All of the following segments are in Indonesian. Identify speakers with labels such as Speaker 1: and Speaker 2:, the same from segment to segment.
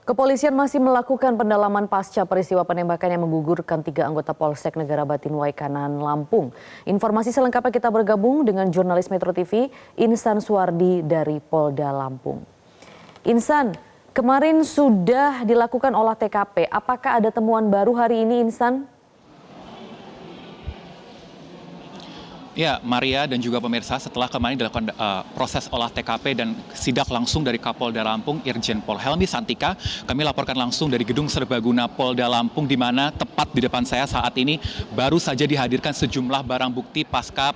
Speaker 1: Kepolisian masih melakukan pendalaman pasca peristiwa penembakan yang menggugurkan 3 anggota Polsek Negara Batin Waikanan, Lampung. Informasi selengkapnya kita bergabung dengan jurnalis Metro TV, Insan Suwardi dari Polda Lampung. Insan, kemarin sudah dilakukan olah TKP. Apakah ada temuan baru hari ini, Insan?
Speaker 2: Ya, Maria dan juga pemirsa, setelah kemarin dilakukan proses olah TKP dan sidak langsung dari Kapolda Lampung, Irjen Pol Helmi Santika, kami laporkan langsung dari Gedung Serbaguna Polda Lampung, di mana tepat di depan saya saat ini baru saja dihadirkan sejumlah barang bukti pasca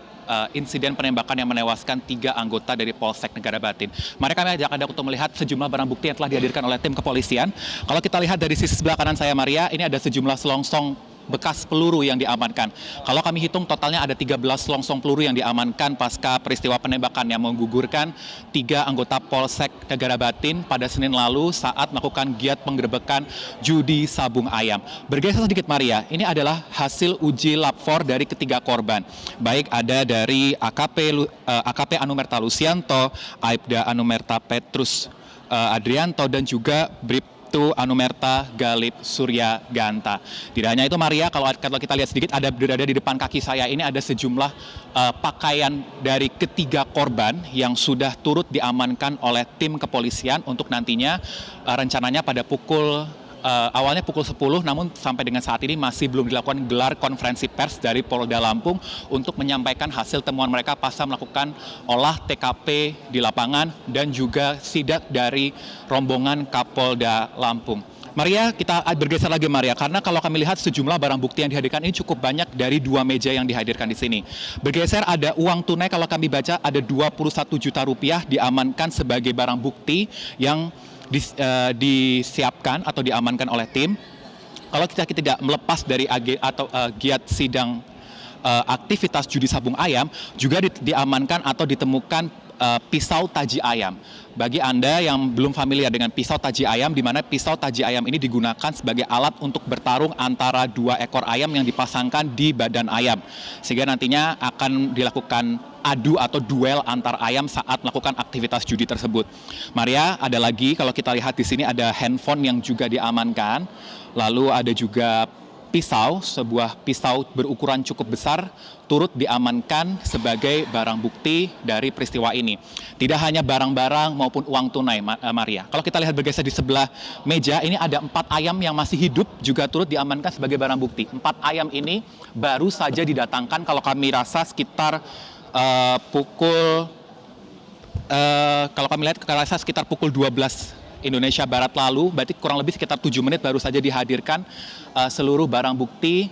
Speaker 2: insiden penembakan yang menewaskan 3 anggota dari Polsek Negara Batin. Mari kami ajak Anda untuk melihat sejumlah barang bukti yang telah dihadirkan oleh tim kepolisian. Kalau kita lihat dari sisi sebelah kanan saya, Maria, ini ada sejumlah selongsong bekas peluru yang diamankan. Kalau kami hitung totalnya ada 13 selongsong peluru yang diamankan pasca peristiwa penembakan yang menggugurkan 3 anggota Polsek Negara Batin pada Senin lalu saat melakukan giat penggerebekan judi sabung ayam. Bergeser sedikit, Maria, ini adalah hasil uji lapor dari ketiga korban. Baik ada dari AKP Anumerta Lusianto, Aibda Anumerta Petrus Adrianto, dan juga Bribtu Anumerta Galip Surya Ganta. Tidak hanya itu, Maria, kalau kita lihat sedikit, ada berada di depan kaki saya ini ada sejumlah pakaian dari ketiga korban yang sudah turut diamankan oleh tim kepolisian untuk nantinya rencananya pada awalnya pukul 10, namun sampai dengan saat ini masih belum dilakukan gelar konferensi pers dari Polda Lampung untuk menyampaikan hasil temuan mereka pasca melakukan olah TKP di lapangan dan juga sidak dari rombongan Kapolda Lampung. Maria, kita bergeser lagi, Maria, karena kalau kami lihat sejumlah barang bukti yang dihadirkan ini cukup banyak dari 2 meja yang dihadirkan di sini. Bergeser, ada uang tunai, kalau kami baca ada 21 juta rupiah diamankan sebagai barang bukti yang disiapkan atau diamankan oleh tim. Kalau kita tidak melepas dari giat sidang aktivitas judi sabung ayam, juga diamankan atau ditemukan pisau taji ayam. Bagi Anda yang belum familiar dengan pisau taji ayam, di mana pisau taji ayam ini digunakan sebagai alat untuk bertarung antara 2 ekor ayam yang dipasangkan di badan ayam, sehingga nantinya akan dilakukan adu atau duel antar ayam saat melakukan aktivitas judi tersebut. Maria, ada lagi, kalau kita lihat di sini ada handphone yang juga diamankan, lalu ada juga sebuah pisau berukuran cukup besar turut diamankan sebagai barang bukti dari peristiwa ini. Tidak hanya barang-barang maupun uang tunai, Maria. Kalau kita lihat bergeser di sebelah meja, ini ada 4 ayam yang masih hidup juga turut diamankan sebagai barang bukti. 4 ayam ini baru saja didatangkan kalau kami rasa sekitar sekitar pukul 12 Indonesia Barat lalu, berarti kurang lebih sekitar 7 menit baru saja dihadirkan seluruh barang bukti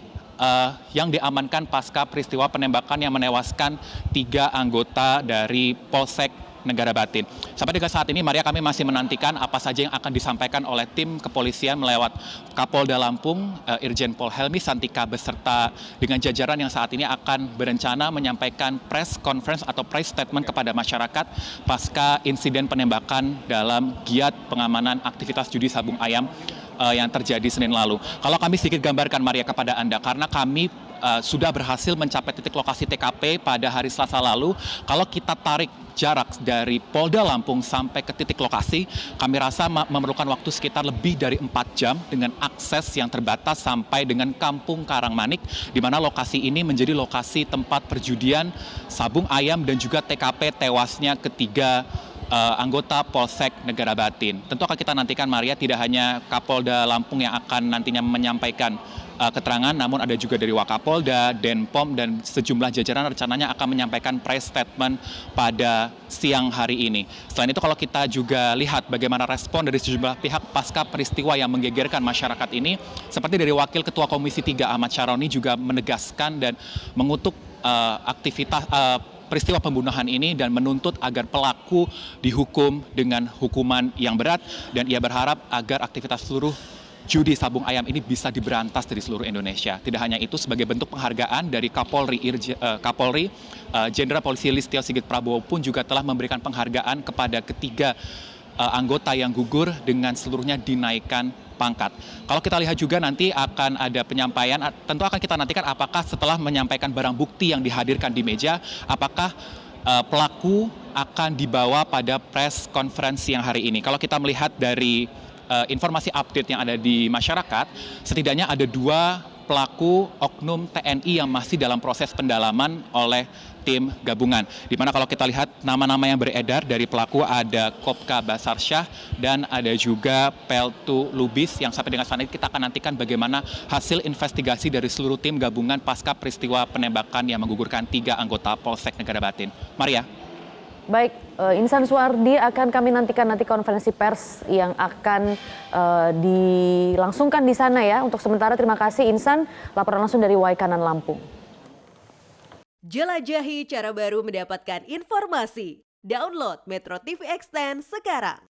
Speaker 2: yang diamankan pasca peristiwa penembakan yang menewaskan 3 anggota dari Polsek Negara Batin. Sampai dengan saat ini, Maria, kami masih menantikan apa saja yang akan disampaikan oleh tim kepolisian melewat Kapolda Lampung, Irjen Pol Helmi Santika, beserta dengan jajaran yang saat ini akan berencana menyampaikan press conference atau press statement kepada masyarakat pasca insiden penembakan dalam giat pengamanan aktivitas judi sabung ayam yang terjadi Senin lalu. Kalau kami sedikit gambarkan, Maria, kepada Anda, karena kami sudah berhasil mencapai titik lokasi TKP pada hari Selasa lalu. Kalau kita tarik jarak dari Polda Lampung sampai ke titik lokasi, kami rasa memerlukan waktu sekitar lebih dari 4 jam dengan akses yang terbatas sampai dengan Kampung Karangmanik, di mana lokasi ini menjadi lokasi tempat perjudian sabung ayam dan juga TKP tewasnya ketiga anggota Polsek Negara Batin. Tentu akan kita nantikan, Maria, tidak hanya Kapolda Lampung yang akan nantinya menyampaikan keterangan, namun ada juga dari Wakapolda, Denpom, dan sejumlah jajaran rencananya akan menyampaikan press statement pada siang hari ini. Selain itu, kalau kita juga lihat bagaimana respon dari sejumlah pihak pasca peristiwa yang menggegerkan masyarakat ini, seperti dari Wakil Ketua Komisi 3 Ahmad Syaroni juga menegaskan dan mengutuk peristiwa pembunuhan ini dan menuntut agar pelaku dihukum dengan hukuman yang berat, dan ia berharap agar aktivitas seluruh judi sabung ayam ini bisa diberantas dari seluruh Indonesia. Tidak hanya itu, sebagai bentuk penghargaan dari Kapolri Jenderal Polisi Listio Sigit Prabowo pun juga telah memberikan penghargaan kepada ketiga anggota yang gugur dengan seluruhnya dinaikkan pangkat. Kalau kita lihat juga nanti akan ada penyampaian, tentu akan kita nantikan apakah setelah menyampaikan barang bukti yang dihadirkan di meja, apakah pelaku akan dibawa pada press conference yang hari ini. Kalau kita melihat dari informasi update yang ada di masyarakat, setidaknya ada 2 pelaku oknum TNI yang masih dalam proses pendalaman oleh tim gabungan. Di mana kalau kita lihat nama-nama yang beredar dari pelaku ada Kopka Basarsyah dan ada juga Peltu Lubis yang sampai dengan saat ini kita akan nantikan bagaimana hasil investigasi dari seluruh tim gabungan pasca peristiwa penembakan yang menggugurkan 3 anggota Polsek Negara Batin. Maria.
Speaker 1: Baik, Insan Suwardi akan kami nantikan nanti konferensi pers yang akan dilangsungkan di sana ya. Untuk sementara terima kasih Insan, laporan langsung dari Waikanan Lampung.
Speaker 3: Jelajahi cara baru mendapatkan informasi. Download Metro TV Extend sekarang.